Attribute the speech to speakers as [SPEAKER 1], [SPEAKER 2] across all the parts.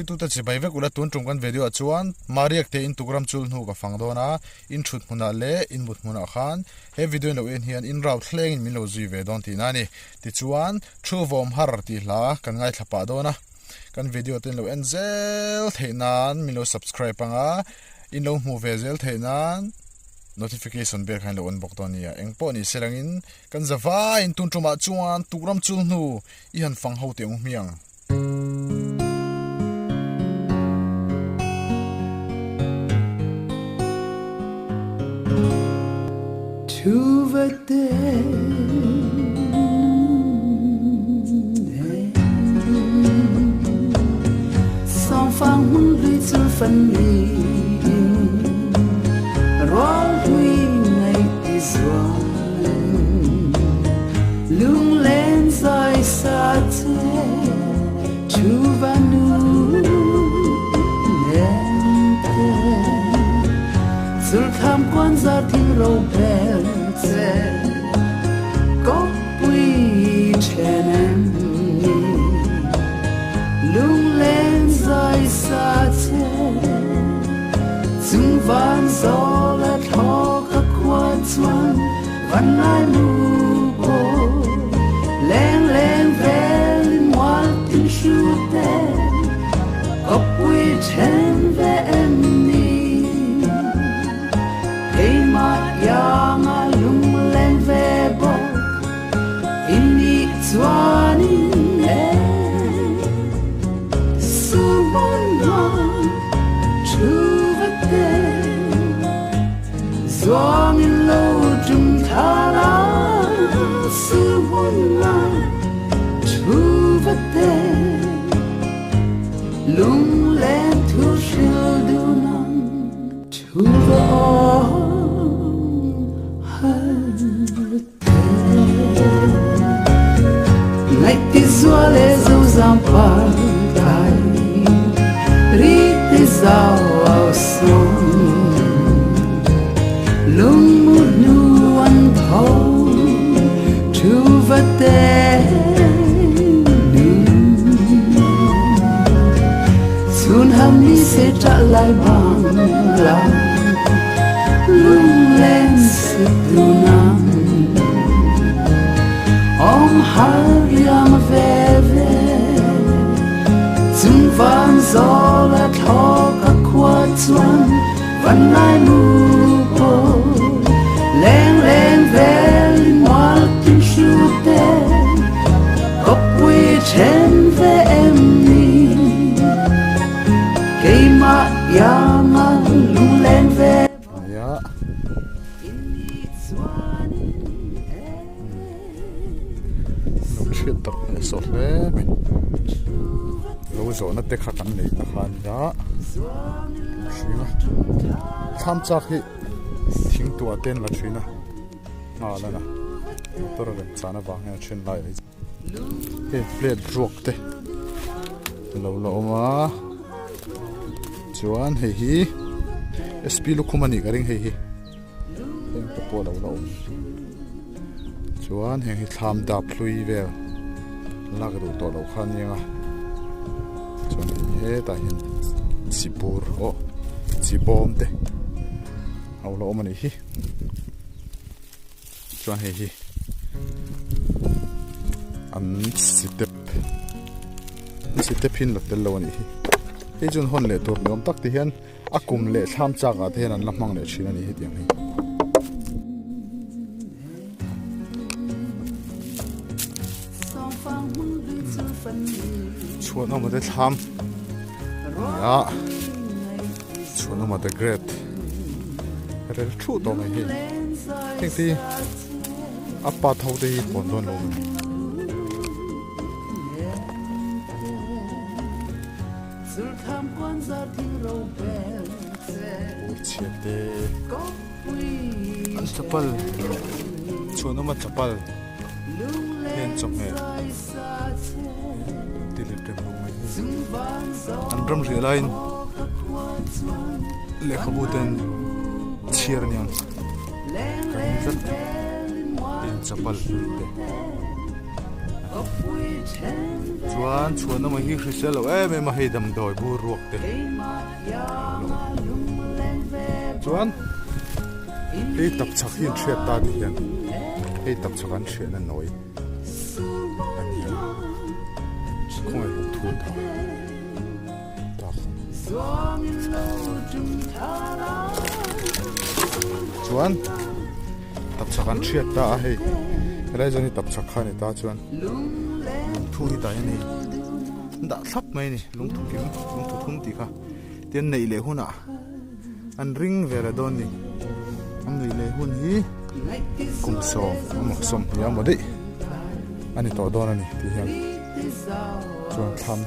[SPEAKER 1] tu ta chi bai ve kula tun tung kan video chuan mariak te in tugram chul nu ka phang dona in thut hmuna le in mut hmuna khan he video no en hian in raut thleng in min lo zui ve don ti na ni ti chuan thu vom har ti hla kan ngai thapa dona kan video ten lo en zel theinan min lo subscribe anga in lo mu ve zel theinan notification bell khan lo on bok ton ya engpo ni serangin kan zawa in tun tuma chuan tugram chul nu I han phang ho te ung miang
[SPEAKER 2] song phang lưỡi zu phân ly rót huy ngày đi xuân lung lên rơi xa thế chu van nu lên thế zul tham quan ra thiên râu bèo thế có quy chen em lung lên rơi xa thế zum van gió là thó các quan xuân văn ai lu cô lên lên về linh hoa tình shu tê có quy chen về em đi cây mặt giang à lung lên về bờ in đi xuân em Doang in lâu trùng tha la sư vun la chu vật tê lung lên thu siêu du nang chu vợ hơn tê ngày tí xua lê dâu giang par tai ri tí zao ao sông lung mu nu an thâu chu vật tê nu sun ham ni sẽ trả lại bằng lòng lung lên sự tu nam om hariam về về zum van gió là thọ các qua chuan văn ai mu lên lên về hoa tình shu tê có quy chen về em đi cây mạ giang à lung lên về
[SPEAKER 1] chuyện tập để sốt đấy lâu rồi nó tê khát này làhan đó tham gia khiทิ้งตัวเต้นละชุยนะแล้วนะตัวเราเป็นสารบางอย่างเช่นไรเฮ้ยเปลี่ยนรวกเต้เรามาจวนเฮ้ยSP ลูกคุมันอีกอะไรเฮ้ยตัวปวดเราจวนเฮ้ยทำดับลุยเวลลักดูตัวเราขันยังอ่ะจวนเฮ้ยแต่เห็นจีบูร์โอ้จีบอมเต้เอาละมันอีกจวนเฮ้ยอันสิเตพินหลักเตลวันอีกไอ้จนหอนเละตัวน้ำตักที่เห็นอากุมเละทำจากอาเทนันลำมังเละชินันอีกอย่างนี้ชวนเอามาได้ทำชวนเอามาได้เกรดเรื่องชูตัวไม่เห็นที่ที่อัปปาเท่าที่ผลโดนลงโอ้เฉียดเดอันจับปัลชวนเอามาจับปัลเห็นจบไหมติดเต็มลงไหมอันรำเรือไลน์เล็กขบวน cheer niang kan zat in chapal te chuan nó mà hi khrisel lo em mà hay đầm đồi bu ruột te chuan hi tập chak hin thiet ta đi hian hi tập chak an thiet na noi anh hian không ai lung thu ta chuan tập chak an thiet ta hay cái này tập chak khan ta chuan thu hi ta ni đã thắp mai ni lung thu kim lung thu thum ti kha tiền nei le huna an ring về là don ni am nei le hun hi kum so am som ya mo dei ani to don ani ti hian chuan tham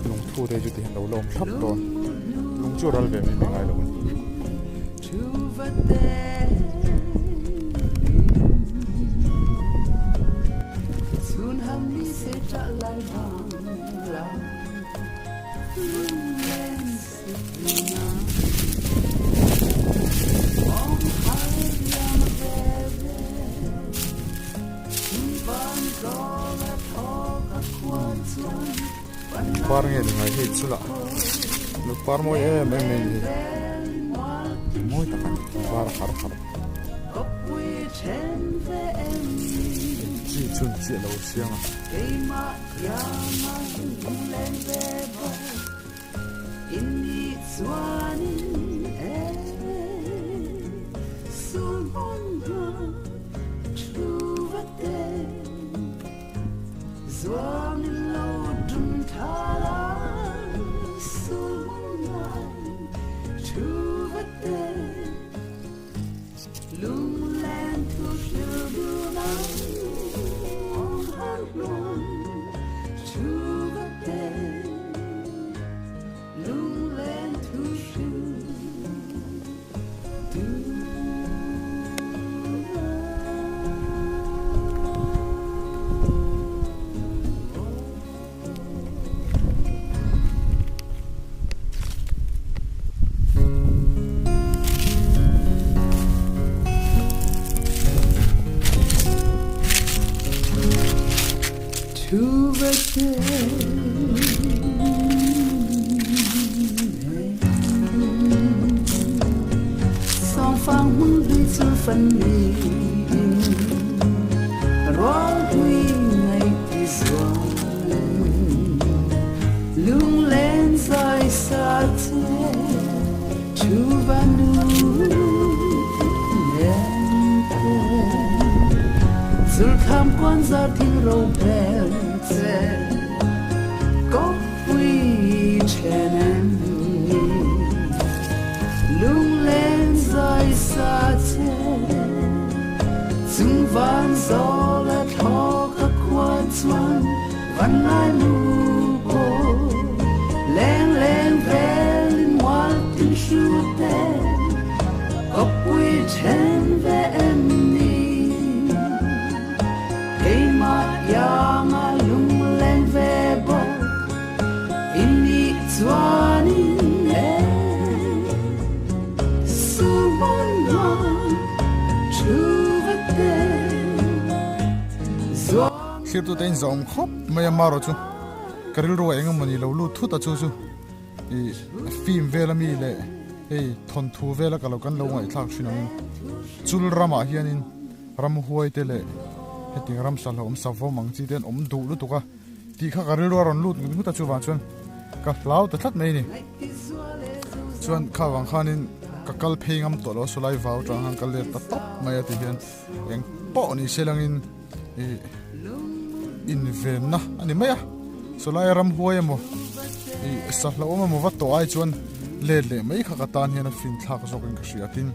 [SPEAKER 1] lung thu de ju ti hian lo lom thap don lung chu ral ve mi ngai lo ni par nghe được ngày hết chưa lạ lúc par môi em gì môi ta phải par khar chỉ chun chỉ lâu xiang
[SPEAKER 2] song phang hun đi sur phân ly rong quy ngày thì xuân lung lên dài xa thế chu van nu zur kham quan gia thiên râu bèn có quy chen em lung lên dài xa thế zum van gió là thọ các quan xuân văn ai lu cô lên lên về lên hoa tình suốt đêm có quy chen về em đi cây mặt ya mà lung lên về bờ in đi xuân em suôn non chú vật
[SPEAKER 1] khi tôi đến dòng khóc mày mà rồi chú cái rồi anh em mình lâu lâu thút chú phim về là mi lệ thon thu về là cái lâu lâu ngày thắc xin anh chul rama hiền in ram huay tê lệ hết tiếng ram sal om savo mang chi den om du lu tuka ti kha cái rồi ron lut ngu ta chu van chuan ka lau ta thlat mai ni chuan kha wang khanin ka kal phengam to lo sulai vào tang hang kal le ta top mai ati hian eng po ni selangin in ven na ani maya sulai ram huay mo sa lo ma mo va to ai chuan le le mai kha ka tan hian fin thak zok in ka sia tin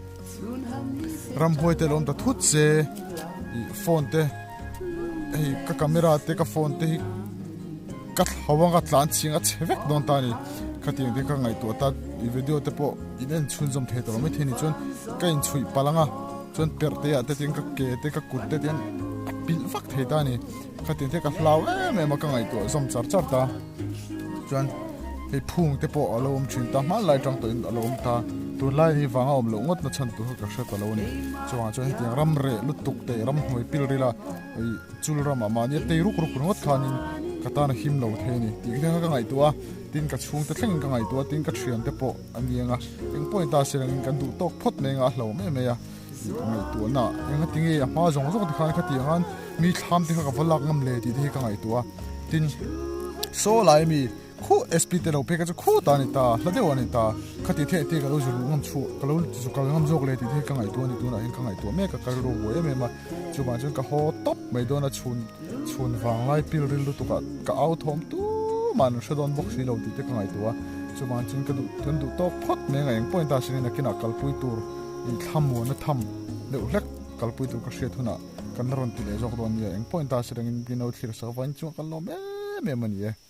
[SPEAKER 1] ram huay te lom ta thut se phone te ka camera te ka phone te ka hawanga tlan chinga chevek don ta ni ka ting te ka ngai to ta video te po inen chun jom the to mai theni chun ka in chui palanga chun per te ya te ting ka ke te ka kut te ten pil vak the ta ni ka ting te ka flaw me ma ka ngai to som char char ta chuan phung te po alom chin ta ma lai tang to in alom ta tu lai ni wanga om lo ngot na chan tu ka hre ta lo ni chuwa chuan tiang ram re lutuk te ram hoi pil rila ai chul ram ama ni te ruk ruk ngot khanin katana him lo the ni ti ka ka ngai tua tin ka chung te thleng ka ngai tua tin ka thian te po anianga eng point ta serang kan du tok phot me nga hlo me ya ngai tua na eng tingi a ma jong jong khan ka tiangan mi tham te ka valak ngam le ti ka ngai tua tin so lai mi khu sp te lo pe ka khu ta ni ta la de wa ni ta khati the te ka lo ju ngam chu ka lo ju ka ngam jok le ti ka ngai tua ni tu na eng ka ngai tua me ka ro wo me ma chu ba chu ka ho top mai do na chun wang lai pil ril lu tu ka out home tu man shadon box ni lo ti te ka ngai tua chu ba chin ka du tun du to phot me nga eng point ta sin na kina kal pui tur i tham mo na tham le u lek kal pui tur ka hre thuna kan ron ti le jok don ni eng point ta sin in pinau thir sa van chu kan lo me mani